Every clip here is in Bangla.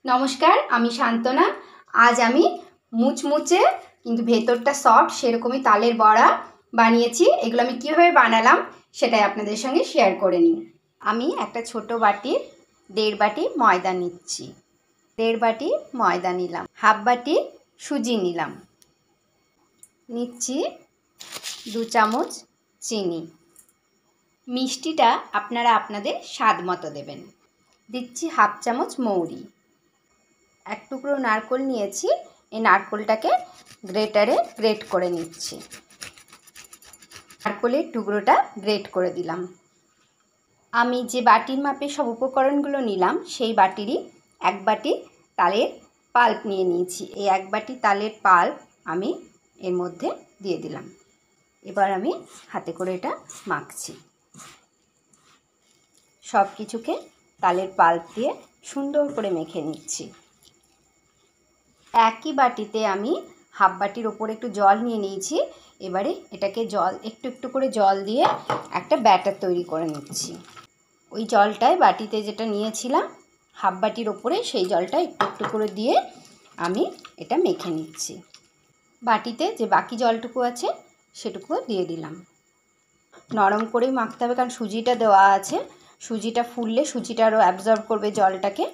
নমস্কার, আমি শান্তনা। আজ আমি মুচমুচে কিন্তু ভেতরটা সফট সেরকমই তালের বড়া বানিয়েছি। এগুলো আমি কীভাবে বানালাম সেটাই আপনাদের সঙ্গে শেয়ার করে নিই। আমি একটা ছোট বাটির 1.5 বাটি ময়দা নিচ্ছি। 1.5 বাটি ময়দা নিলাম। হাফ বাটি সুজি নিলাম। নিচ্ছি 2 চামচ চিনি। মিষ্টিটা আপনারা আপনাদের স্বাদ মতো দেবেন। দিচ্ছি হাফ চামচ মৌরি। 1 টুকরো নারকেল নিয়েছি। এই নারকেলটাকে গ্রেটারে গ্রেট করে নিচ্ছি। নারকেলের টুকরোটা গ্রেট করে দিলাম। আমি যে বাটির মাপে সব উপকরণগুলো নিলাম সেই বাটিরই 1 বাটি তালের পাল্প নিয়ে নিয়েছি। এই 1 বাটি তালের পাল্প আমি এর মধ্যে দিয়ে দিলাম। এবার আমি হাতে করে এটা মাখছি। সব কিছুকে তালের পাল্প দিয়ে সুন্দর করে মেখে নিচ্ছি। একই বাটিতে আমি হাফ বাটির ওপরে একটু জল নিয়ে নিয়েছি। এবারে এটাকে একটু একটু করে জল দিয়ে একটা ব্যাটার তৈরি করে নিচ্ছি। ওই জলটায় বাটিতে যেটা নিয়েছিলাম হাফ বাটির ওপরে সেই জলটা একটু একটু করে দিয়ে আমি এটা মেখে নিচ্ছি। বাটিতে যে বাকি জলটুকু আছে সেটুকুও দিয়ে দিলাম। নরম করেই মাখতে হবে, কারণ সুজিটা দেওয়া আছে। সুজিটা ফুললে সুজিটা আরও অ্যাবজর্ব করবে জলটাকে,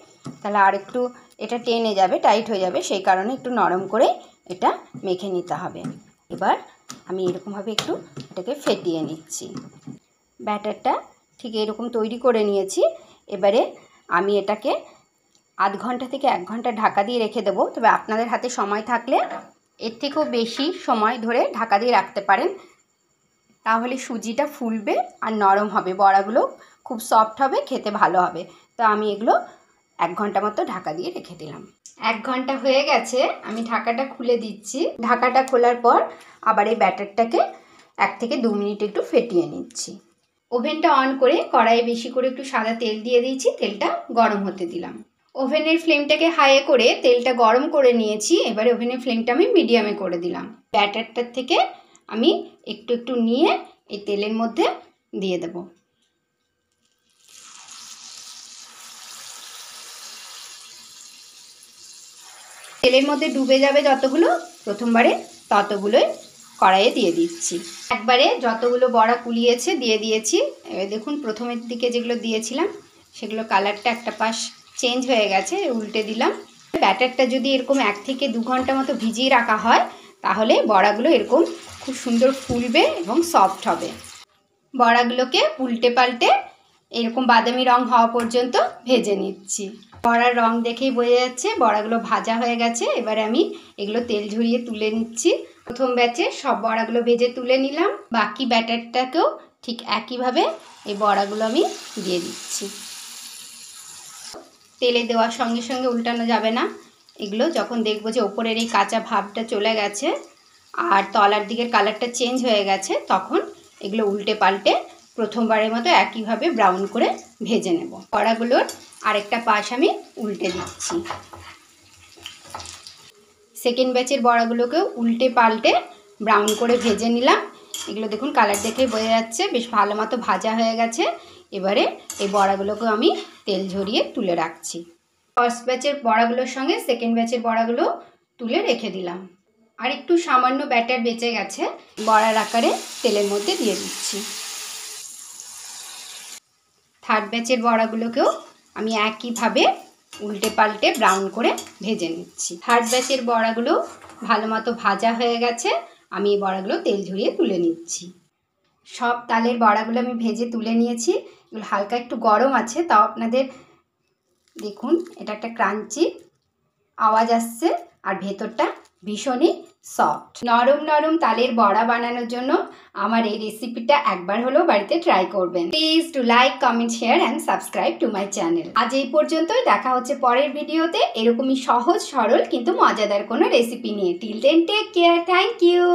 তাহলে আর একটু এটা টেনে যাবে, টাইট হয়ে যাবে। সেই কারণে একটু নরম করে এটা মেখে নিতে হবে। এবার আমি এরকমভাবে একটু এটাকে ফেটিয়ে নিচ্ছি। ব্যাটারটা ঠিক এরকম তৈরি করে নিয়েছি। এবারে আমি এটাকে আধ ঘন্টা থেকে 1 ঘন্টা ঢাকা দিয়ে রেখে দেবো। তবে আপনাদের হাতে সময় থাকলে এর থেকেও বেশি সময় ধরে ঢাকা দিয়ে রাখতে পারেন, তাহলে সুজিটা ফুলবে আর নরম হবে, বড়াগুলো খুব সফট হবে, খেতে ভালো হবে। তো আমি এগুলো 1 ঘন্টা মতো ঢাকা দিয়ে রেখে দিলাম। 1 ঘন্টা হয়ে গেছে, আমি ঢাকাটা খুলে দিচ্ছি। ঢাকাটা খোলার পর আবার এই ব্যাটারটাকে 1 থেকে 2 মিনিট একটু ফেটিয়ে নিচ্ছি। ওভেনটা অন করে কড়াইয়ে বেশি করে একটু সাদা তেল দিয়ে দিয়েছি। তেলটা গরম হতে দিলাম। ওভেনের ফ্লেমটাকে হাইয়ে করে তেলটা গরম করে নিয়েছি। এবারে ওভেনের ফ্লেমটা আমি মিডিয়ামে করে দিলাম। ব্যাটারটার থেকে আমি একটু একটু নিয়ে এই তেলের মধ্যে দিয়ে দেব। তেলের মধ্যে ডুবে যাবে যতগুলো, প্রথমবারে ততগুলোই কড়াইয়ে দিয়ে দিচ্ছি। একবারে যতগুলো বড়া কুলিয়েছে দিয়ে দিয়েছি। এবার দেখুন প্রথমের দিকে যেগুলো দিয়েছিলাম সেগুলো কালারটা একটা পাশ চেঞ্জ হয়ে গেছে, উল্টে দিলাম। ব্যাটারটা যদি এরকম 1 থেকে 2 ঘন্টা মতো ভিজিয়ে রাখা হয় তাহলে বড়াগুলো এরকম খুব সুন্দর ফুলবে এবং সফট হবে। বড়াগুলোকে উল্টে পাল্টে এরকম বাদামি রং হওয়া পর্যন্ত ভেজে নিচ্ছি। বড়ার রং দেখেই বোঝা যাচ্ছে বড়াগুলো ভাজা হয়ে গেছে। এবারে আমি এগুলো তেল ঝরিয়ে তুলে নিচ্ছি। প্রথম ব্যাচে সব বড়াগুলো ভেজে তুলে নিলাম। বাকি ব্যাটারটাকেও ঠিক একইভাবে এই বড়াগুলো আমি দিয়ে দিচ্ছি। তেলে দেওয়ার সঙ্গে সঙ্গে উল্টানো যাবে না। এগুলো যখন দেখবো যে ওপরের এই কাঁচা ভাবটা চলে গেছে আর তলার দিকের কালারটা চেঞ্জ হয়ে গেছে, তখন এগুলো উল্টে পাল্টে প্রথমবারের মতো একইভাবে ব্রাউন করে ভেজে নেব। বড়াগুলোর আরেকটা পাশ আমি উল্টে দিচ্ছি। সেকেন্ড ব্যাচের বড়াগুলোকেও উল্টে পাল্টে ব্রাউন করে ভেজে নিলাম। এগুলো দেখুন কালার দেখে বোঝা যাচ্ছে বেশ ভালো মতো ভাজা হয়ে গেছে। এবারে এই বড়াগুলোকেও আমি তেল ঝরিয়ে তুলে রাখছি। ফার্স্ট ব্যাচের বড়াগুলোর সঙ্গে সেকেন্ড ব্যাচের বড়াগুলো তুলে রেখে দিলাম। আর একটু সামান্য ব্যাটার বেঁচে গেছে, বড়ার আকারে তেলের মধ্যে দিয়ে দিচ্ছি। থার্ড ব্যাচের বড়াগুলোকেও আমি একইভাবে উল্টে পাল্টে ব্রাউন করে ভেজে নিচ্ছি। থার্ড ব্যাচের বড়াগুলো ভালো মতো ভাজা হয়ে গেছে। আমি এই বড়াগুলো তেল ঝরিয়ে তুলে নিচ্ছি। সব তালের বড়াগুলো আমি ভেজে তুলে নিয়েছি। এগুলো হালকা একটু গরম আছে, তাও আপনাদের দেখুন এটা একটা ক্রাঞ্চি আওয়াজ আসছে আর ভেতরটা ভীষণই সফট। নরম নরম তালের বড়া বানানোর জন্য আমার এই রেসিপিটা একবার হলেও বাড়িতে ট্রাই করবেন। Please to like, comment, share and subscribe to my channel. আজ এই পর্যন্তই। দেখা হচ্ছে পরের ভিডিওতে এরকমই সহজ সরল কিন্তু মজাদার কোনো রেসিপি নিয়ে। Till then take care. Thank you.